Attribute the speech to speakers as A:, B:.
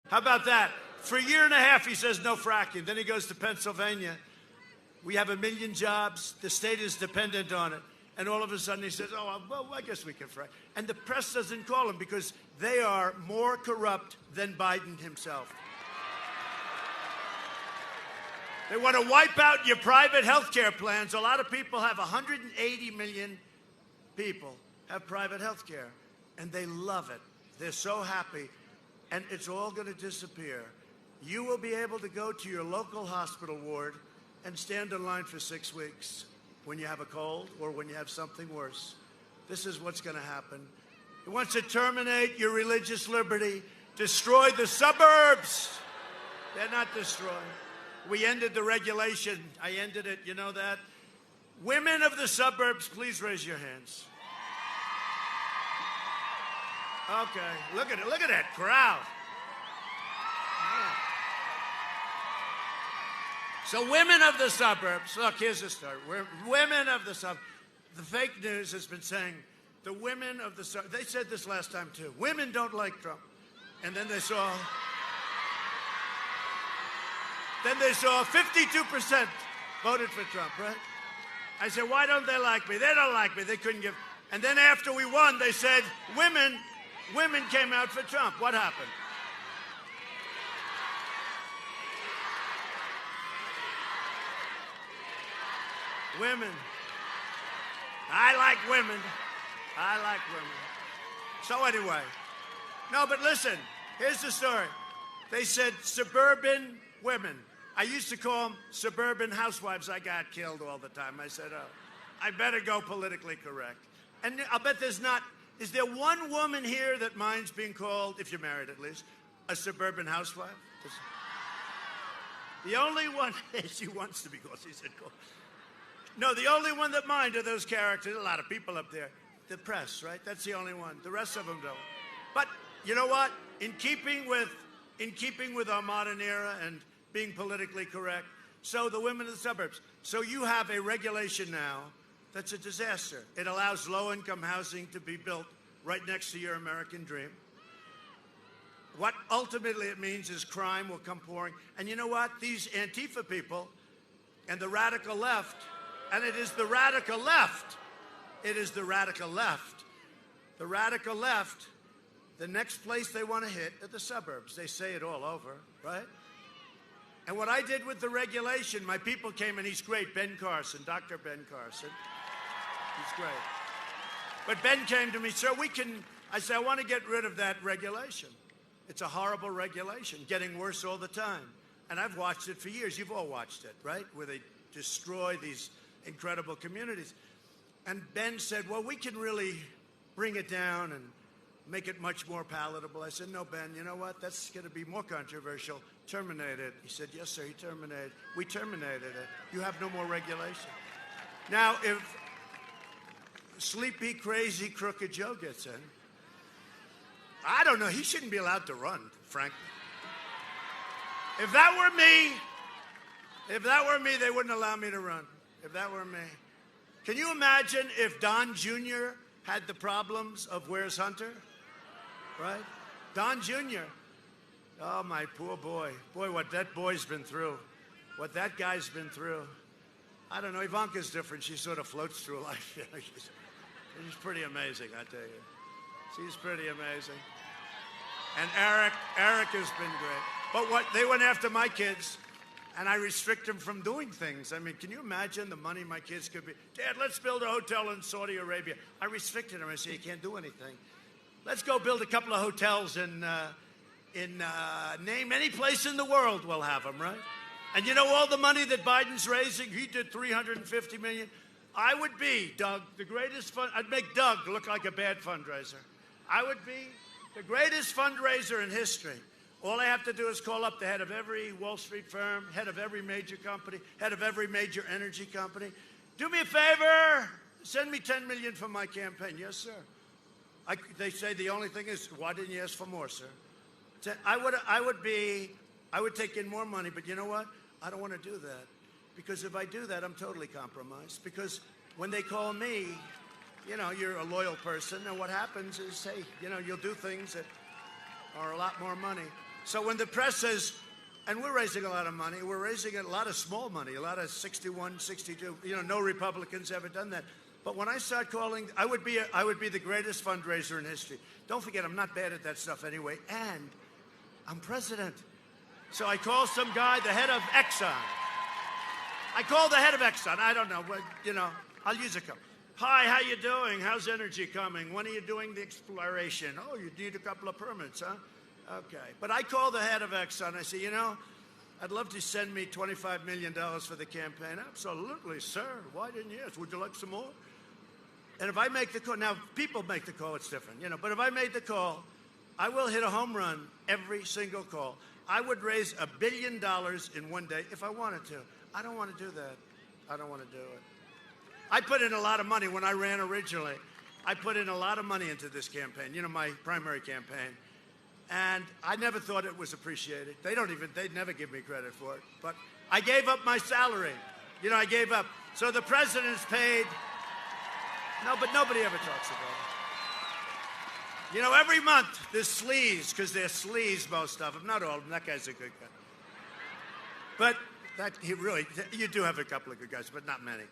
A: How about that? For a year and a half, he says no fracking. Then he goes to Pennsylvania. We have 1 million jobs. The state is dependent on it. And all of a sudden he says, oh, well, I guess we can frack. And the press doesn't call him because they are more corrupt than Biden himself. They want to wipe out your private health care plans. A lot of people have 180 million people have private health care, and they love it. They're so happy, and it's all going to disappear. You will be able to go to your local hospital ward and stand in line for 6 weeks when you have a cold or when you have something worse. This is what's going to happen. He wants to terminate your religious liberty, destroy the suburbs. They're not destroyed. We ended the regulation. I ended it. You know that? Women of the suburbs, please raise your hands. Okay. Look at it. Look at that crowd. Yeah. So women of the suburbs, look, here's the story. Women of the suburbs. The fake news has been saying the women of the suburbs. They said this last time, too. Women don't like Trump. And then they saw 52% voted for Trump, right? I said, why don't they like me? They don't like me. They couldn't give. And then after we won, they said, women came out for Trump. What happened? Women. I like women. I like women. So anyway, no, but listen, here's the story. They said suburban women. I used to call them suburban housewives. I got killed all the time. I said, oh, I better go politically correct. And I'll bet there's not, is there one woman here that minds being called, if you're married at least, a suburban housewife? The only one, she wants to be called, she said called. No, the only one that mind are those characters, a lot of people up there. The press, right? That's the only one. The rest of them don't. But you know what? In keeping with our modern era and being politically correct, so the women of the suburbs. So you have a regulation now that's a disaster. It allows low-income housing to be built right next to your American dream. What ultimately it means is crime will come pouring. And you know what? These Antifa people and the radical left, and it is the radical left. It is the radical left. The radical left, the next place they want to hit are the suburbs. They say it all over, right? And what I did with the regulation, my people came, and he's great, Ben Carson, Dr. Ben Carson. He's great. But Ben came to me, sir, I said, I want to get rid of that regulation. It's a horrible regulation, getting worse all the time. And I've watched it for years. You've all watched it, right? Where they destroy these incredible communities. And Ben said, well, we can really bring it down and make it much more palatable. I said, no, Ben, you know what? That's going to be more controversial. Terminate it. He said, yes, sir, we terminated it. You have no more regulation. Now, if sleepy, crazy, crooked Joe gets in, I don't know. He shouldn't be allowed to run, frankly. If that were me, they wouldn't allow me to run. If that were me. Can you imagine if Don Jr. had the problems of Where's Hunter? Right? Don Jr. Oh, my poor boy. Boy, what that boy's been through. What that guy's been through. I don't know. Ivanka's different. She sort of floats through life. She's pretty amazing, I tell you. She's pretty amazing. And Eric has been great. But they went after my kids, and I restrict them from doing things. I mean, can you imagine the money my kids could be? Dad, let's build a hotel in Saudi Arabia. I restricted them. I said, you can't do anything. Let's go build a couple of hotels in name any place in the world, we'll have them, right? And you know all the money that Biden's raising? He did $350 million. I would be, Doug, the greatest I'd make Doug look like a bad fundraiser. I would be the greatest fundraiser in history. All I have to do is call up the head of every Wall Street firm, head of every major company, head of every major energy company. Do me a favor, send me $10 million for my campaign. Yes, sir. They say the only thing is, why didn't you ask for more, sir? I would take in more money, but you know what? I don't want to do that. Because if I do that, I'm totally compromised. Because when they call me, you're a loyal person, and what happens is, hey, you'll do things that are a lot more money. So when the press says, and we're raising a lot of money, we're raising a lot of small money, a lot of 61, 62, no Republicans ever done that. But when I start calling, I would be the greatest fundraiser in history. Don't forget, I'm not bad at that stuff anyway, and I'm president. So I call some guy, the head of Exxon. I call the head of Exxon. I don't know, but, I'll use a couple. Hi, how you doing? How's energy coming? When are you doing the exploration? Oh, you need a couple of permits, huh? Okay. But I call the head of Exxon. I say, I'd love to send me $25 million for the campaign. Absolutely, sir. Why didn't you ask? Would you like some more? And if I make the call, now people make the call, it's different, but if I made the call, I will hit a home run every single call. I would raise $1 billion in one day if I wanted to. I don't want to do that. I don't want to do it. I put in a lot of money when I ran originally. I put in a lot of money into this campaign, my primary campaign. And I never thought it was appreciated. They'd never give me credit for it. But I gave up my salary. I gave up. So the president's paid. No, but nobody ever talks about it. Every month there's sleaze, because they're sleaze, most of them. Not all of them. That guy's a good guy. But you do have a couple of good guys, but not many.